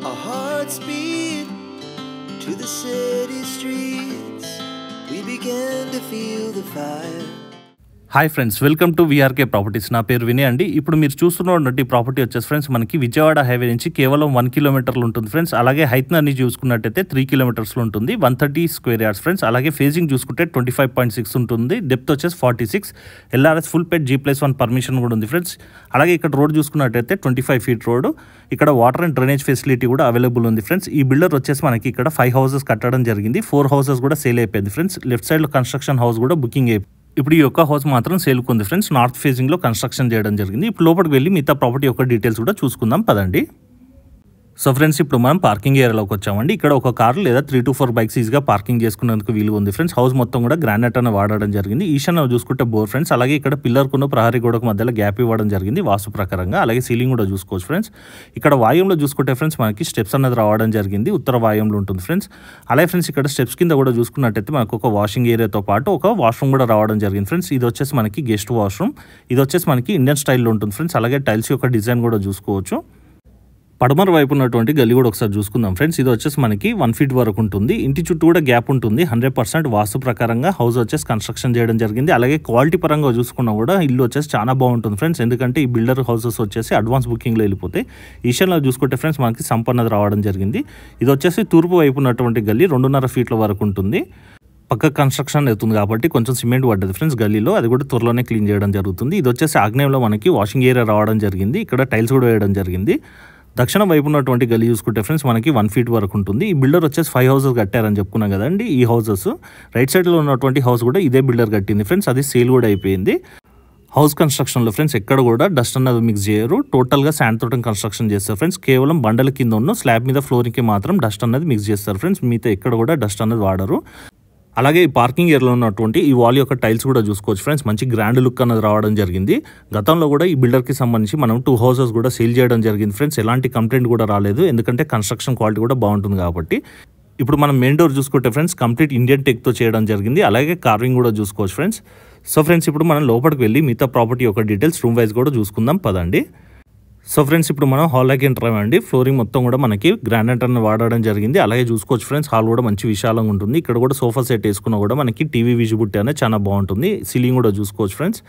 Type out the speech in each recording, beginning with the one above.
Our hearts beat to the city streets. We began to feel the fire. Hi friends, welcome to VRK properties. నా పేరు వినయ్ అండి. ఇప్పుడు మీరు చూస్తున్నటువంటి property వచ్చేసి ఫ్రెండ్స్ మనకి విజయవాడ హైవే నుంచి కేవలం 1 కిలోమీటర్లు ఉంటుంది ఫ్రెండ్స్. అలాగే హైట్ నుంచి చూసుకున్నట్టయితే 3 కిలోమీటర్స్లో ఉంటుంది. 130 స్క్వేర్ యార్డ్స్ ఫ్రెండ్స్. అలాగే ఫేజింగ్ చూసుకుంటే 25.6 ఉంటుంది. డెప్త్ వచ్చేసి 46. ఎల్ఆర్ఎస్ ఫుల్ పెడ్ G+1 పర్మిషన్ కూడా ఉంది ఫ్రెండ్స్. అలాగే ఇక్కడ రోడ్ చూసుకున్నట్టయితే 25 ఫీట్ రోడ్. ఇక్కడ వాటర్ అండ్ డ్రైనేజ్ ఫెసిలిటీ కూడా అవైలబుల్ ఉంది ఫ్రెండ్స్. ఈ బిల్డర్ వచ్చేసి మనకి ఇక్కడ 5 హౌసెస్ కట్టడం జరిగింది. 4 హౌసెస్ కూడా సేల్ అయిపోయింది ఫ్రెండ్స్. లెఫ్ట్ సైడ్లో కన్స్ట్రక్షన్ హౌస్ కూడా బుకింగ్ అయిపోయింది. ఇప్పుడు ఈ యొక్క హౌస్ మాత్రం సేల్కుంది ఫ్రెండ్స్. నార్త్ ఫేజింగ్లో కన్స్ట్రక్షన్ చేయడం జరిగింది. ఇప్పుడు లోపలికి వెళ్ళి మిగతా ప్రాపర్టీ యొక్క డీటెయిల్స్ కూడా చూసుకుందాం పదండి. సో ఫ్రెండ్స్, ఇప్పుడు మనం పార్కింగ్ ఏరియాలోకి వచ్చామండి. ఇక్కడ ఒక కార్ లేదా 3 to 4 బైక్స్ ఈజీగా పార్కింగ్ చేసుకునేందుకు వీలు ఉంది ఫ్రెండ్స్. హౌస్ మొత్తం కూడా గ్రానైట్ అని వాడడం జరిగింది. ఈశాన్య చూసుకుంటే బోర్ ఫ్రెండ్స్. అలాగే ఇక్కడ పిల్లర్కున్న ప్రహరీ గోడకు మధ్యలో గ్యాప్ ఇవ్వడం జరిగింది వాస్తు ప్రకారంగా. అలాగే సీలింగ్ కూడా చూసుకోవచ్చు ఫ్రెండ్స్. ఇక్కడ వాయుంలో చూసుకుంటే ఫ్రెండ్స్ మనకి స్టెప్స్ అనేది రావడం జరిగింది. ఉత్తర వాయుంలో ఉంటుంది ఫ్రెండ్స్. అలాగే ఫ్రెండ్స్ ఇక్కడ స్టెప్స్ కింద కూడా చూసుకున్నట్టయితే మనకు ఒక వాషింగ్ ఏరియాతో పాటు ఒక వాష్రూమ్ కూడా రావడం జరిగింది ఫ్రెండ్స్. ఇది వచ్చేసి మనకి గెస్ట్ వాష్రూమ్. ఇది వచ్చేసి మనకి ఇండియన్ స్టైల్లో ఉంటుంది ఫ్రెండ్స్. అలాగే టైల్స్ యొక్క డిజైన్ కూడా చూసుకోవచ్చు. పడమర వైపు ఉన్నటువంటి గల్లీ కూడా ఒకసారి చూసుకుందాం ఫ్రెండ్స్. ఇది వచ్చేసి మనకి 1 ఫీట్ వరకు ఉంటుంది. ఇంటి చుట్టూ కూడా గ్యాప్ ఉంటుంది. 100% వాస్తు ప్రకారంగా హౌస్ వచ్చేసి కన్స్ట్రక్షన్ చేయడం జరిగింది. అలాగే క్వాలిటీ పరంగా చూసుకున్నా కూడా ఇల్లు వచ్చేసి చాలా బాగుంటుంది ఫ్రెండ్స్. ఎందుకంటే ఈ బిల్డర్ హౌసెస్ వచ్చేసి అడ్వాన్స్ బుకింగ్లో వెళ్ళిపోతాయి. ఈశాన్యంలో చూసుకుంటే ఫ్రెండ్స్ మనకి సంపన్నది రావడం జరిగింది. ఇది వచ్చేసి తూర్పు వైపు ఉన్నటువంటి గల్లీ 2.5 ఫీట్ల వరకు ఉంటుంది. పక్క కన్స్ట్రక్షన్ అవుతుంది కాబట్టి కొంచెం సిమెంట్ పడ్డది ఫ్రెండ్స్ గల్లీలో. అది కూడా త్వరలోనే క్లీన్ చేయడం జరుగుతుంది. ఇది వచ్చేసి ఆగ్నేయంలో మనకి వాషింగ్ ఏరియా రావడం జరిగింది. ఇక్కడ టైల్స్ కూడా వేయడం జరిగింది. దక్షిణ వైపు ఉన్నటువంటి గల్లీ చూసుకుంటే ఫ్రెండ్స్ మనకి 1 ఫీట్ వరకు ఉంటుంది. ఈ బిల్డర్ వచ్చేసి 5 హౌసెస్ కట్టారని చెప్పుకున్నాం కదండి. ఈ హౌసెస్ రైట్ సైడ్లో ఉన్నటువంటి హౌస్ కూడా ఇదే బిల్డర్ కట్టింది ఫ్రెండ్స్. అది సేల్ కూడా అయిపోయింది. హౌస్ కన్స్ట్రక్షన్లో ఫ్రెండ్స్ ఎక్కడ కూడా డస్ట్ అన్నది మిక్స్ చేయరు. టోటల్గా శాండ్ తోటం కన్స్ట్రక్షన్ చేస్తారు ఫ్రెండ్స్. కేవలం బండల కింద ఉన్న స్లాబ్ మీద ఫ్లోరింగ్కి మాత్రం డస్ట్ అన్నది మిక్స్ చేస్తారు ఫ్రెండ్స్. మిగతా ఎక్కడ కూడా డస్ట్ అన్నది వాడరు. అలాగే ఈ పార్కింగ్ ఏరియాలో ఉన్నటువంటి ఈ వాల్ యొక్క టైల్స్ కూడా చూసుకోవచ్చు ఫ్రెండ్స్. మంచి గ్రాండ్ లుక్ అన్నది రావడం జరిగింది. గతంలో కూడా ఈ బిల్డర్కి సంబంధించి మనం 2 హౌసెస్ కూడా సేల్ చేయడం జరిగింది ఫ్రెండ్స్. ఎలాంటి కంప్లైంట్ కూడా రాలేదు. ఎందుకంటే కన్స్ట్రక్షన్ క్వాలిటీ కూడా బాగుంటుంది కాబట్టి. ఇప్పుడు మనం మెయిన్ డోర్ చూసుకుంటే ఫ్రెండ్స్ కంప్లీట్ ఇండియన్ టెక్తో చేయడం జరిగింది. అలాగే కార్వింగ్ కూడా చూసుకోవచ్చు ఫ్రెండ్స్. సో ఫ్రెండ్స్, ఇప్పుడు మనం లోపలికి వెళ్ళి మిగతా ప్రాపర్టీ యొక్క డీటెయిల్స్ రూమ్ వైజ్ కూడా చూసుకుందాం పదండి. సో ఫ్రెండ్స్, ఇప్పుడు మనం హాల్లోకి ఎంటర్ అవ్వండి. ఫ్లోరింగ్ మొత్తం కూడా మనకి గ్రానైట్ అని వాడడం జరిగింది. అలాగే చూసుకోవచ్చు ఫ్రెండ్స్, హాల్ కూడా మంచి విశాలంగా ఉంటుంది. ఇక్కడ కూడా సోఫా సెట్ వేసుకున్నా కూడా మనకి టీవీ విజిబిలిటీ అనేది చాలా బాగుంటుంది. సీలింగ్ కూడా చూసుకోవచ్చు ఫ్రెండ్స్.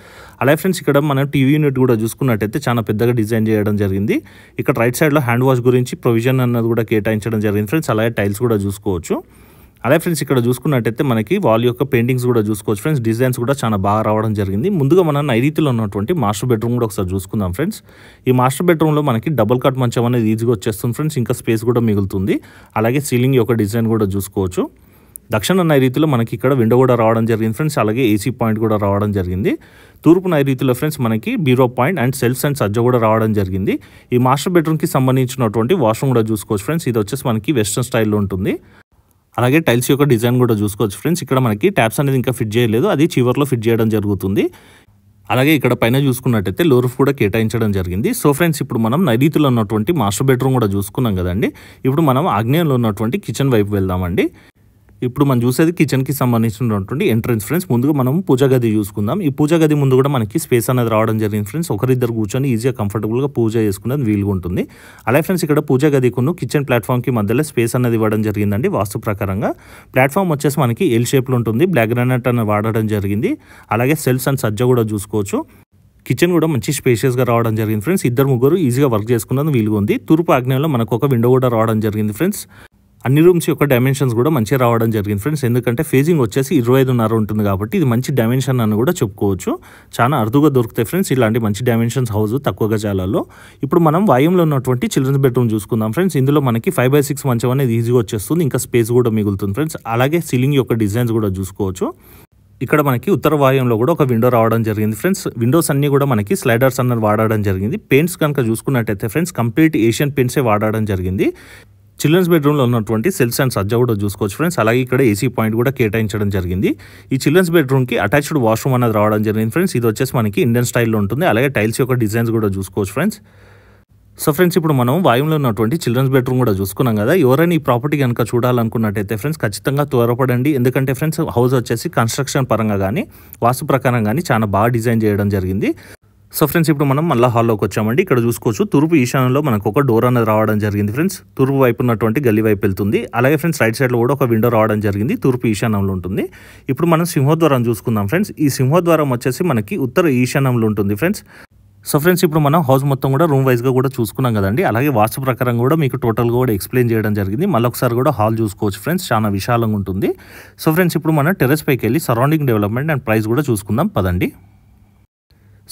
అలాగే ఫ్రెండ్స్, ఇక్కడ మనం టీవీ యూనిట్ కూడా చూసుకున్నట్టయితే చాలా పెద్దగా డిజైన్ చేయడం జరిగింది. ఇక్కడ రైట్ సైడ్లో హ్యాండ్ వాష్ గురించి ప్రొవిజన్ అన్నది కూడా కేటాయించడం జరిగింది ఫ్రెండ్స్. అలాగే టైల్స్ కూడా చూసుకోవచ్చు. అలాగే ఫ్రెండ్స్, ఇక్కడ చూసుకున్నట్టయితే మనకి వాల్ యొక్క పెయింటింగ్స్ కూడా చూసుకోవచ్చు ఫ్రెండ్స్. డిజైన్స్ కూడా చాలా బాగా రావడం జరిగింది. ముందుగా మనం నైరుతిలో ఉన్నటువంటి మాస్టర్ బెడ్రూమ్ కూడా ఒకసారి చూసుకుందాం ఫ్రెండ్స్. ఈ మాస్టర్ బెడ్రూమ్లో మనకి డబుల్ కట్ మంచం అనేది ఈజీగా వచ్చేస్తుంది ఫ్రెండ్స్. ఇంకా స్పేస్ కూడా మిగులుతుంది. అలాగే సీలింగ్ యొక్క డిజైన్ కూడా చూసుకోవచ్చు. దక్షిణ నైరుతిలో మనకి ఇక్కడ విండో కూడా రావడం జరిగింది ఫ్రెండ్స్. అలాగే ఏసీ పాయింట్ కూడా రావడం జరిగింది. తూర్పు నైరుతిలో ఫ్రెండ్స్ మనకి బీరో పాయింట్ అండ్ సెల్ఫ్స్ అండ్ సజ్జ కూడా రావడం జరిగింది. ఈ మాస్టర్ బెడ్రూమ్కి సంబంధించినటువంటి వాష్రూమ్ కూడా చూసుకోవచ్చు ఫ్రెండ్స్. ఇది వచ్చేసి మనకి వెస్టర్న్ స్టైల్లో ఉంటుంది. అలాగే టైల్స్ యొక్క డిజైన్ కూడా చూసుకోవచ్చు ఫ్రెండ్స్. ఇక్కడ మనకి ట్యాప్స్ అనేది ఇంకా ఫిట్ చేయలేదు. అది చివర్లో ఫిట్ చేయడం జరుగుతుంది. అలాగే ఇక్కడ పైన చూసుకున్నట్టయితే లో రూఫ్ కూడా కేటాయించడం జరిగింది. సో ఫ్రెండ్స్, ఇప్పుడు మనం నైరుతిలో ఉన్నటువంటి మాస్టర్ బెడ్రూమ్ కూడా చూసుకున్నాం కదండి. ఇప్పుడు మనం ఆగ్నేయంలో ఉన్నటువంటి కిచెన్ వైపు వెళ్దామండి. ఇప్పుడు మనం చూసేది కిచెన్కి సంబంధించినటువంటి ఎంట్రన్స్ ఫ్రెండ్స్. ముందుగా మనం పూజా గది చూసుకుందాం. ఈ పూజా గది ముందు కూడా మనకి స్పేస్ అనేది రావడం జరిగింది ఫ్రెండ్స్. ఒకరిద్దరు కూర్చొని ఈజీగా కంఫర్టబుల్గా పూజ చేసుకునేది వీలుగా ఉంటుంది. అలాగే ఫ్రెండ్స్, ఇక్కడ పూజా గదికును కిచెన్ ప్లాట్ఫామ్కి మధ్యలో స్పేస్ అనేది ఇవ్వడం జరిగిందండి వాస్తు ప్రకారంగా. ప్లాట్ఫామ్ వచ్చేసి మనకి ఎల్ షేప్లో ఉంటుంది. బ్లాక్ గ్రానైట్ అనేది వాడడం జరిగింది. అలాగే సెల్ఫ్స్ అండ్ సజ్జ కూడా చూసుకోవచ్చు. కిచెన్ కూడా మంచి స్పేషియస్గా రావడం జరిగింది ఫ్రెండ్స్. 2-3 ఈజీగా వర్క్ చేసుకున్నది వీలుగా ఉంది. తూర్పు ఆగ్నేయంలో మనకు ఒక విండో కూడా రావడం జరిగింది ఫ్రెండ్స్. అన్ని రూమ్స్ యొక్క డైమెన్షన్స్ కూడా మంచిగా రావడం జరిగింది ఫ్రెండ్స్. ఎందుకంటే ఫేజింగ్ వచ్చేసి 25.5 ఉంటుంది కాబట్టి ఇది మంచి డైమెన్షన్ అని కూడా చెప్పుకోవచ్చు. చాలా అరుదుగా దొరుకుతాయి ఫ్రెండ్స్ ఇలాంటి మంచి డైమెన్షన్స్ హౌస్ తక్కువ గజాలలో. ఇప్పుడు మనం వాయుంలో ఉన్నటువంటి చిల్డ్రన్స్ బెడ్రూమ్ చూసుకుందాం ఫ్రెండ్స్. ఇందులో మనకి 5/6 మంచం అనేది ఈజీగా వచ్చేస్తుంది. ఇంకా స్పేస్ కూడా మిగులుతుంది ఫ్రెండ్స్. అలాగే సీలింగ్ యొక్క డిజైన్స్ కూడా చూసుకోవచ్చు. ఇక్కడ మనకి ఉత్తర వాయుంలో కూడా ఒక విండో రావడం జరిగింది ఫ్రెండ్స్. విండోస్ అన్ని కూడా మనకి స్లైడర్స్ అన్నది వాడడం జరిగింది. పెయింట్స్ కనుక చూసుకున్నట్టయితే ఫ్రెండ్స్ కంప్లీట్ ఏషియన్ పెయింట్సే వాడడం జరిగింది. చిల్డ్రన్స్ బెడ్రూమ్లో ఉన్నటువంటి సెల్ఫ్స్ అండ్ సజ్జ కూడా చూసుకోవచ్చు ఫ్రెండ్స్. అలాగే ఇక్కడ ఏసీ పాయింట్ కూడా కేటాయించడం జరిగింది. ఈ చిల్డ్రన్స్ బెడ్రూమ్కి అటాచ్డ్ వాష్రూమ్ అనేది రావడం జరిగింది ఫ్రెండ్స్. ఇది వచ్చేసి మనకి ఇండియన్ స్టైల్లో ఉంటుంది. అలాగే టైల్స్ యొక్క డిజైన్స్ కూడా చూసుకోవచ్చు ఫ్రెండ్స్. సో ఫ్రెండ్స్, ఇప్పుడు మనం వాయుంలో ఉన్నటువంటి చిల్డ్రన్స్ బెడ్రూమ్ కూడా చూసుకున్నాం కదా. ఎవరైనా ఈ ప్రాపర్టీ కనుక చూడాలనుకున్నట్టయితే ఫ్రెండ్స్ ఖచ్చితంగా త్వరపడండి. ఎందుకంటే ఫ్రెండ్స్ హౌస్ వచ్చేసి కన్స్ట్రక్షన్ పరంగా కానీ వాస్తు ప్రకారం కానీ చాలా బాగా డిజైన్ చేయడం జరిగింది. సో ఫ్రెండ్స్ ఇప్పుడు మనం మళ్ళీ హాల్లోకి వచ్చామండి. ఇక్కడ చూసుకోవచ్చు తూర్పు ఈశాన్యంలో మనకు ఒక డోర్ అనేది రావడం జరిగింది ఫ్రెండ్స్. తూర్పు వైపు ఉన్నటువంటి గల్లీ వైపు వెళ్తుంది. అలాగే ఫ్రెండ్స్ రైట్ సైడ్లో కూడా ఒక విండో రావడం జరిగింది. తూర్పు ఈశాన్యంలో ఉంటుంది. ఇప్పుడు మనం సింహద్వారం చూసుకుందాం ఫ్రెండ్స్. ఈ సింహద్వారం వచ్చేసి మనకి ఉత్తర ఈశాన్యంలో ఉంటుంది ఫ్రెండ్స్. సో ఫ్రెండ్స్ ఇప్పుడు మనం హౌస్ మొత్తం కూడా రూమ్ వైజ్గా కూడా చూసుకున్నాం కదండి. అలాగే వాస్తు ప్రకారం కూడా మీకు టోటల్గా కూడా ఎక్స్ప్లెయిన్ చేయడం జరిగింది. మళ్ళీ ఒకసారి కూడా హాల్ చూసుకోవచ్చు ఫ్రెండ్స్, చాలా విశాలంగా ఉంటుంది. సో ఫ్రెండ్స్ ఇప్పుడు మనం టెర్రస్ పైకి వెళ్ళి సరౌండింగ్ డెవలప్మెంట్ అండ్ ప్రైస్ కూడా చూసుకుందాం పదండి.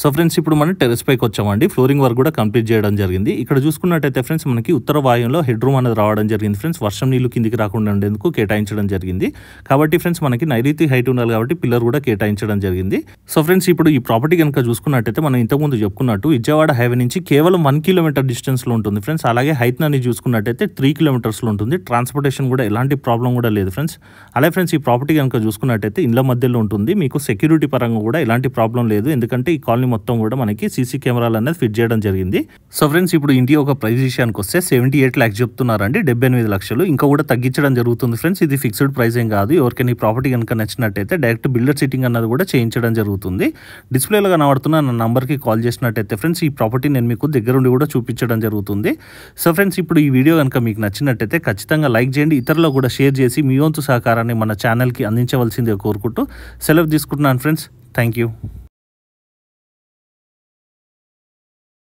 సో ఫ్రెండ్స్ ఇప్పుడు మనం టెర్రస్ పైకి వచ్చామండి. ఫ్లోరింగ్ వర్క్ కూడా కంప్లీట్ చేయడం జరిగింది. ఇక్కడ చూసుకున్నట్టయితే ఫ్రెండ్స్ మనకి ఉత్తర వాయువులో హెడ్ రూమ్ అనేది రావడం జరిగింది ఫ్రెండ్స్. వర్షం నీళ్లు కిందికి రాకుండా ఉండేందుకు కేటాయించడం జరిగింది. కాబట్టి ఫ్రెండ్స్ మనకి నైరుతి హైట్ ఉండాలి కాబట్టి పిల్లర్ కూడా కేటాయించడం జరిగింది. సో ఫ్రెండ్స్ ఇప్పుడు ఈ ప్రాపర్టీ కనుక చూసుకున్నట్టయితే మనం ఇంతకుముందు చెప్పుకున్నట్టు విజయవాడ హైవే నుంచి కేవలం 1 కిలోమీటర్ డిస్టెన్స్లో ఉంటుంది ఫ్రెండ్స్. అలాగే హైత్నాని చూసుకున్నట్టయితే 3 కిలోమీటర్స్లో ఉంటుంది. ట్రాన్స్పోర్టేషన్ కూడా ఎలాంటి ప్రాబ్లం కూడా లేదు ఫ్రెండ్స్. అలాగే ఫ్రెండ్స్ ఈ ప్రాపర్టీ కనుక చూసుకున్నట్టయితే ఇళ్ళ మధ్యలో ఉంటుంది. మీకు సెక్యూరిటీ పరంగా కూడా ఎలాంటి ప్రాబ్లం లేదు. ఎందుకంటే ఈ కాలనీ మొత్తం కూడా మనకి సీసీ కెమెరాలు అనేది ఫిట్ చేయడం జరిగింది. సో ఫ్రెండ్స్ ఇప్పుడు ఇంటి ఒక ప్రైస్ విషయానికి వస్తే 78 lakhs చెప్తున్నారండి. 78 లక్షలు ఇంకా కూడా తగ్గించడం జరుగుతుంది ఫ్రెండ్స్. ఇది ఫిక్స్డ్ ప్రైస్ ఏం కాదు. ఎవరికైనా ఈ ప్రాపర్టీ కనుక నచ్చినట్టయితే డైరెక్ట్ బిల్డర్ సిట్టింగ్ అన్నది కూడా చేయించడం జరుగుతుంది. డిస్ప్లేలో కనబడుతున్న నా నంబర్కి కాల్ చేసినట్టయితే ఫ్రెండ్స్ ఈ ప్రాపర్టీ నేను మీకు దగ్గరుండి కూడా చూపించడం జరుగుతుంది. సో ఫ్రెండ్స్ ఇప్పుడు ఈ వీడియో కనుక మీకు నచ్చినట్టయితే ఖచ్చితంగా లైక్ చేయండి. ఇతరులకు కూడా షేర్ చేసి మీ వంతు సహకారాన్ని మన ఛానల్కి అందించవలసిందే కోరుకుంటూ సెలవు తీసుకుంటున్నాను ఫ్రెండ్స్. Thank you.